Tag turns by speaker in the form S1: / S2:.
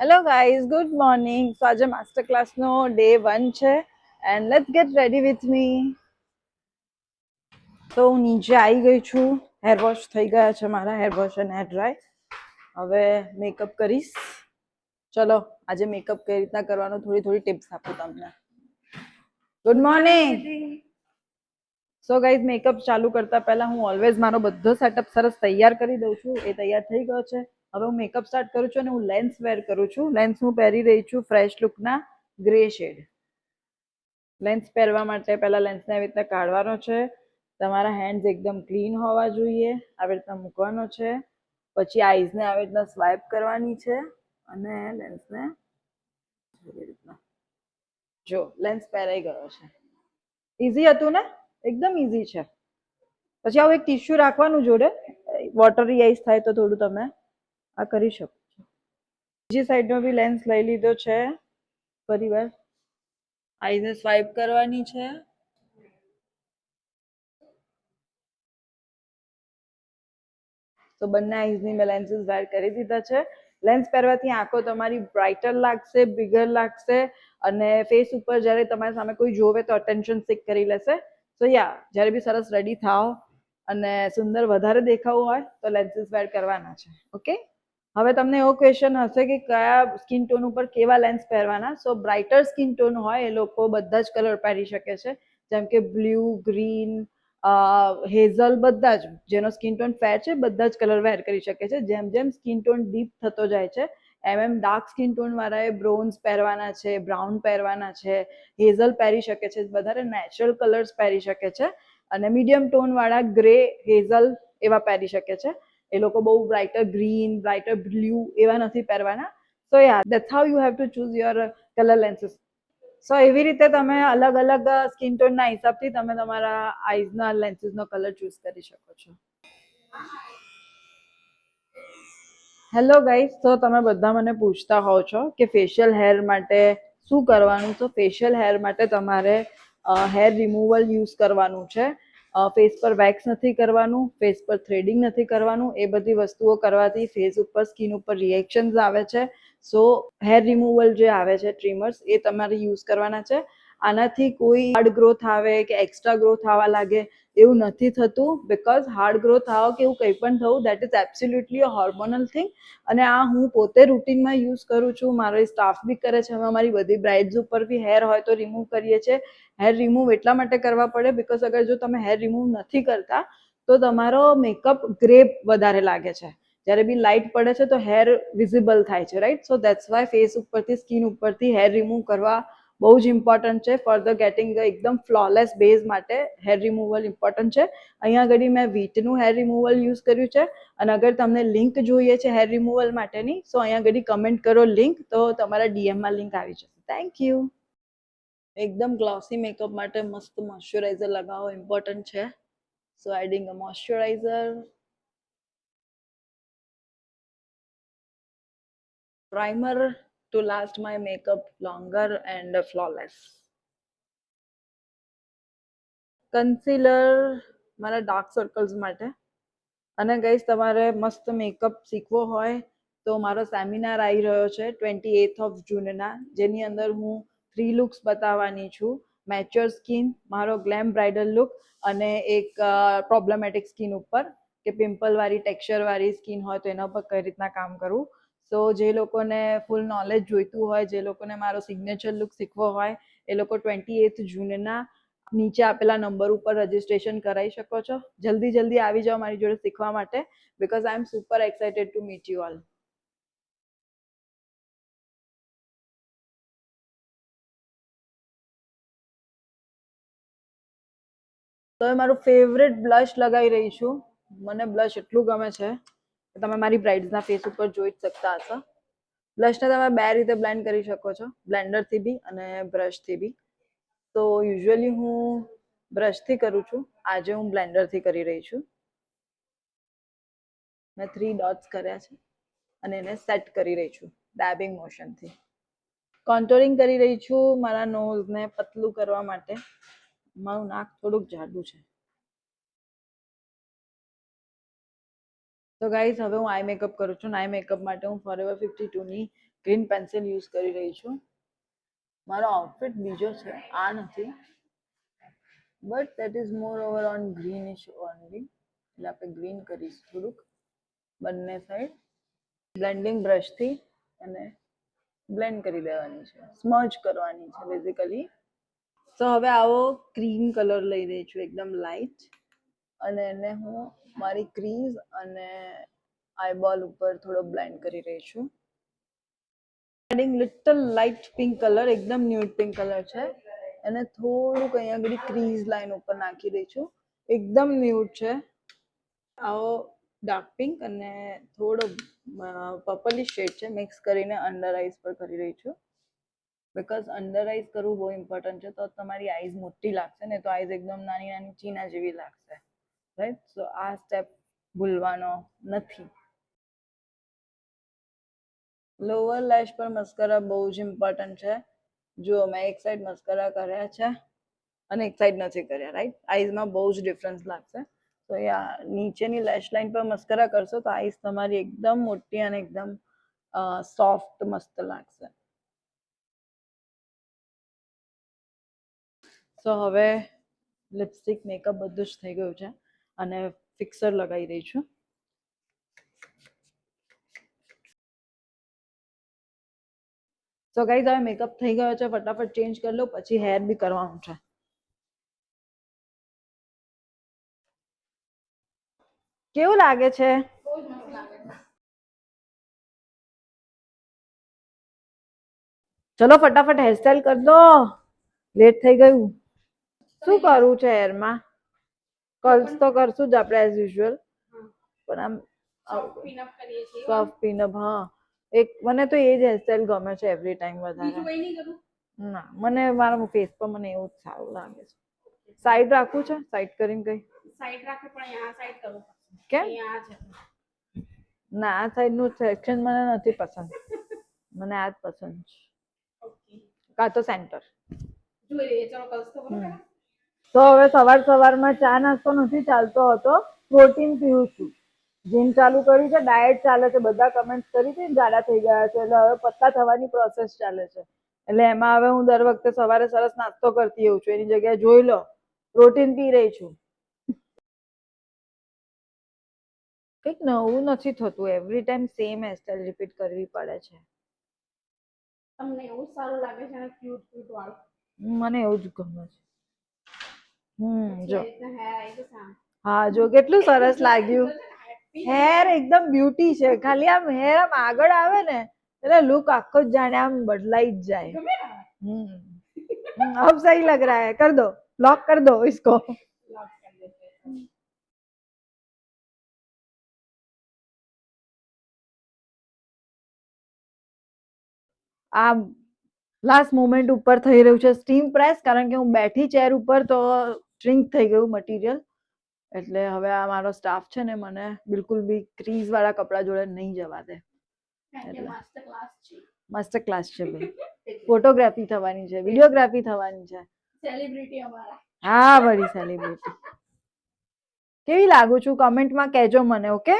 S1: Hello guys, good morning. So આજે master ક્લાસનો day 1 છે and let's get ready with me. તો હું નીચે આવી ગઈ છું. હેર વોશ થઈ ગયા છે મારા, હેર વોશ અને હેર ડ્રાય. હવે મેકઅપ કરીશ. ચલો આજે મેકઅપ કઈ રીતના કરવાનો થોડી ટિપ્સ આપું તમને. Good morning. So guys, makeup ચાલુ કરતા પહેલા હું ઓલવેઝ મારો બધો સેટઅપ સરસ તૈયાર કરી દઉં છું. એ તૈયાર થઈ ગયો છે. હવે હું મેકઅપ સ્ટાર્ટ કરું છું અને હું લેન્સ વેર કરું છું. લેન્સ હું પહેરી રહી છું ફ્રેશ લુકના ગ્રે શેડ. લેન્સ પહેરવા માટે પહેલા લેન્સને આવી રીતના કાઢવાનો છે. તમારા હેન્ડ્સ એકદમ ક્લીન હોવા જોઈએ. આવી રીતના મૂકવાનો છે. પછી આઈઝને આવી રીતના સ્વાઇપ કરવાની છે અને લેન્સને આવી રીતના જો લેન્સ પહેરાઈ ગયો છે. ઇઝી હતું ને? એકદમ ઇઝી છે. પછી આવું એક ટીશ્યુ રાખવાનું જોડે, વોટરી આઈસ થાય તો થોડું તમે આ કરી શકો છો. બીજી સાઈડનો બી લેન્સ લઈ લીધો છે. ફરી વાર આઈઝને સ્વાઇપ કરવાની છે. તો બંને આઈઝની મેં લેન્સીસ વેર કરી દીધા છે. લેન્સ પહેરવાથી આંખો તમારી બ્રાઇટર લાગશે, બિગર લાગશે અને ફેસ ઉપર જ્યારે તમારી સામે કોઈ જોવે તો અટેન્શન સિક કરી લેશે. તો યા જ્યારે બી સરસ રેડી થાવ અને સુંદર વધારે દેખાવું હોય તો લેન્સીસ વેર કરવાના છે. ઓકે, હવે તમને એવો ક્વેશ્ચન હશે કે કયા સ્કિન ટોન ઉપર કેવા લેન્સ પહેરવાના. સો બ્રાઇટર સ્કિન ટોન હોય એ લોકો બધા જ કલર પહેરી શકે છે, જેમ કે બ્લુ, ગ્રીન, હેઝલ, બધા જ જેનો સ્કિન ટોન ફેર છે બધા જ કલર વેર કરી શકે છે. જેમ જેમ સ્કિન ટોન ડીપ થતો જાય છે એમ ડાર્ક સ્કિન ટોન વાળાએ બ્રોન્ઝ પહેરવાના છે, બ્રાઉન પહેરવાના છે, હેઝલ પહેરી શકે છે, વધારે નેચરલ કલર્સ પહેરી શકે છે અને મીડિયમ ટોન વાળા ગ્રે, હેઝલ એવા પહેરી શકે છે. એ લોકો બહુ બ્રાઇટર ગ્રીન, બ્રાઇટર બ્લુ એવા નથી પહેરવાના. So ya that's how you have to choose your colour lenses. So એવી રીતે તમે અલગ અલગ સ્કિન ટોનના હિસાબથી તમે તમારા આઈઝના લેન્સીસનો કલર ચૂઝ કરી શકો છો. હેલો ગાઈઝ, તો તમે બધા મને પૂછતા હોવ છો કે ફેશિયલ હેર માટે શું કરવાનું. તો ફેશિયલ હેર માટે તમારે હેર રિમૂવલ યુઝ કરવાનું છે. ફેસ પર વેક્સ નથી કરવાનું, ફેસ પર થ્રેડિંગ નથી કરવાનું. એ બધી વસ્તુઓ કરવાથી ફેસ ઉપર, સ્કિન ઉપર રિએક્શન્સ આવે છે. સો હેર રિમૂવલ જે આવે છે ટ્રીમર્સ, એ તમારે યુઝ કરવાના છે. આનાથી કોઈ હાર્ડ ગ્રોથ આવે કે એક્સ્ટ્રા ગ્રોથ આવવા લાગે એવું નથી થતું. બિકોઝ હાર્ડ ગ્રોથ આવે કે એવું કંઈ પણ થવું, that is absolutely a hormonal thing. અને આ હું પોતે રૂટીનમાં યુઝ કરું છું, મારો સ્ટાફ બી કરે છે. અમે અમારી બધી બ્રાઇડ્સ ઉપર બી હેર હોય તો રિમૂવ કરીએ છીએ. હેર રિમૂવ એટલા માટે કરવા પડે બિકોઝ અગર જો તમે હેર રિમૂવ નથી કરતા તો તમારો મેકઅપ ગ્રે વધારે લાગે છે. જ્યારે બી લાઇટ પડે છે તો હેર વિઝિબલ થાય છે, right? So that's why face ઉપરથી, સ્કિન ઉપરથી હેર રિમૂવ કરવા બહુ જ ઇમ્પોર્ટન્ટ છે. ફર્ધર ગેટિંગ એકદમ ફ્લોલેસ બેઝ માટે હેર રિમૂવલ ઇમ્પોર્ટન્ટ છે. અહીંયા આગળ મેં વીટનું હેર રિમૂવલ યુઝ કર્યું છે. અને અગર તમને લિંક જોઈએ છે હેર રિમૂવલ માટેની, સો અહીંયા આગળ કમેન્ટ કરો લિંક, તો તમારા ડીએમમાં લિંક આવી જશે. Thank you. એકદમ ગ્લોસી મેકઅપ માટે મસ્ત મોઇશ્ચરાઇઝર લગાવો ઇમ્પોર્ટન્ટ છે. So adding a moisturiser, primer to last my makeup longer and flawless. Concealer મારા ડાર્ક સર્કલ્સ માટે. અને ગાઈસ, તમારે મસ્ત મેકઅપ શીખવો હોય તો મારો સેમિનાર આવી રહ્યો છે 28th ઓફ જૂનના, જેની અંદર હું 3 લુક્સ બતાવવાની છું. મેચ્યોર સ્કિન, મારો ગ્લેમ બ્રાઇડલ લુક અને એક પ્રોબ્લેમેટિક સ્કિન ઉપર કે પિમ્પલવાળી, ટેક્સચરવાળી સ્કિન હોય તો એના ઉપર કઈ રીતના કામ કરવું. સો જે લોકોને ફૂલ નોલેજ જોઈતું હોય, જે લોકોને મારો સિગ્નેચર લુક શીખવો હોય, એ લોકો 28th જૂનના નીચે આપેલા નંબર ઉપર રજીસ્ટ્રેશન કરાવી શકો છો. જલ્દી જલ્દી આવી જાઓ મારી જોડે શીખવા માટે, because I am super excited to meet you all. તો મારું ફેવરેટ બ્લશ લગાવી રહી છું. મને બ્લશ એટલું ગમે છે કે તમે મારી બ્રાઇડ્સના ફેસ ઉપર જોઈ જ શકતા હશો. બ્લશને તમે બે રીતે બ્લેન્ડ કરી શકો છો, બ્લેન્ડરથી બી અને બ્રશથી બી. તો યુઝ્યુઅલી હું બ્રશથી કરું છું. આજે હું બ્લેન્ડરથી કરી રહી છું. મેં 3 ડોટ્સ કર્યા છે અને એને સેટ કરી રહી છું ડેબિંગ મોશનથી. કોન્ટોરિંગ કરી રહી છું મારા નોઝને પતલું કરવા માટે. મારું નાક થોડુંક જાડું છે. તો ગાઈઝ, હવે હું આઈ મેકઅપ કરું છું. આઈ મેકઅપ માટે હું ફોrever 52ની ગ્રીન પેન્સિલ યુઝ કરી રહી છું. મારો આઉટફિટ બીજો છે, આ નથી, but that is more over on greenish only. એટલે આપણે ગ્રીન કરીશું થોડુંક બંને સાઈડ. બ્લેન્ડિંગ બ્રશથી અને બ્લેન્ડ કરી દેવાની છે, સ્મર્જ કરવાની છે બેઝિકલી. તો હવે આવો ક્રીમ કલર લઈ રહી છું, એકદમ લાઇટ, અને એને હું મારી ક્રીઝ અને આઈબોલ ઉપર થોડો બ્લેન્ડ કરી રહી છું. Adding little light pink colour, એકદમ ન્યૂડ પિંક કલર છે, અને થોડુંક અહીંયા આગળ ક્રીઝ લાઈન ઉપર નાખી રહી છું, એકદમ ન્યૂડ છે. આવો ડાર્ક પિંક અને થોડો પર્પલી શેડ છે, મિક્સ કરીને અંડર આઈઝ પર કરી રહી છું. બિકોઝ અંડર આઈઝ કરવું બહુ ઇમ્પોર્ટન્ટ છે, તો તમારી આઈઝ મોટી લાગશે ને, તો આઈઝ એકદમ નાની નાની ચીના જેવી લાગશે, રાઈટ? સો આ સ્ટેપ ભૂલવાનો નથી. લોઅર લેશ પર મસ્કરા બહુ જ ઇમ્પોર્ટન્ટ છે. જો મેં એક સાઈડ મસ્કરા કર્યા છે અને એક સાઈડ નથી કર્યા, રાઈટ? આઈઝમાં બહુ જ ડિફરન્સ લાગશે. તો યા નીચેની લેશ લાઇન પર મસ્કરા કરશો તો આઈઝ તમારી એકદમ મોટી અને એકદમ સોફ્ટ મસ્ત લાગશે. સો હવે લિપસ્ટિક મેકઅપ બધું જ થઈ ગયું છે અને ફિક્સર લગાવી રહી છું. સો ગાઈઝ હવે મેકઅપ થઈ ગયો છે, ફટાફટ ચેન્જ કરી લો, પછી હેર બી કરવાનું છે. કેવું લાગે છે? ચલો ફટાફટ હેરસ્ટાઈલ કરી દો, લેટ થઈ ગયું. શું કરવું છે હેરમાં? કર્લ્સ તો કરશું જ આપણે એઝ યુઝ્યુઅલ, પણ આમ સોફ્ટ પિનઅપ. હા, એક મને તો એ જ હેરસ્ટાઈલ ગમે છે એવરી ટાઈમ વધારે. ના, મને મારા ફેસ પર મને એવું જ સારું લાગે છે. સાઈડ રાખવું છે? સાઈડ કરીને કઈ સાઈડ રાખે, પણ આ સાઈડ કરવું. કેમ? ના, આ સાઈડ નું સેક્શન મને નથી પસંદ, મને આ જ પસંદ છે. કાં તો સેન્ટર. તો હવે સવારમાં ચા નાસ્તો નથી ચાલતો હતો, પ્રોટીન પીવું છું. જીમ ચાલુ કર્યું છે, ડાયટ ચાલે છે, બધા કમેન્ટ કરી હતી, જાડા થઈ ગયા છે, એટલે હવે પતલા થવાની પ્રોસેસ ચાલે છે. એટલે એમાં હવે હું દર વખતે સવારે સરસ નાસ્તો કરતી હોઉં છું, એની જગ્યાએ જોઈ લો પ્રોટીન પી રહી છું. કંઈક નવું નથી થતું, every time same hairstyle repeat કરવી પડે છે. તમને એવું સારું લાગે છે ને ક્યુટ ક્યુટ વાળ? મને એવું જ ગમે છે. જો હા, જો કેટલું સરસ લાગ્યું. હેર એકદમ બ્યુટી છે, ખાલી આમ હેર આમ આગળ આવે ને એટલે લુક આખો જ જાણે આમ બદલાઈ જ જાય. अब सही लग रहा है, कर दो, लॉक कर दो इसको. આ લાસ્ટ મોમેન્ટ ઉપર થઈ રહ્યું છે સ્ટીમ પ્રેસ, કારણ કે હું બેઠી ચેર ઉપર તો શ્રિંક થઈ ગયું મટીરિયલ. એટલે હવે આ મારો સ્ટાફ છે ને મને બિલકુલ બી ક્રીઝ વાળા કપડા જોડે નહીં જવા દે. માસ્ટર ક્લાસ છે ભાઈ. ફોટોગ્રાફી થવાની છે, વિડીયોગ્રાફી થવાની છે. સેલિબ્રિટી અમારા. હા, વળી સેલિબ્રિટી. કેવી લાગુ છું કમેન્ટમાં કહેજો મને, ઓકે?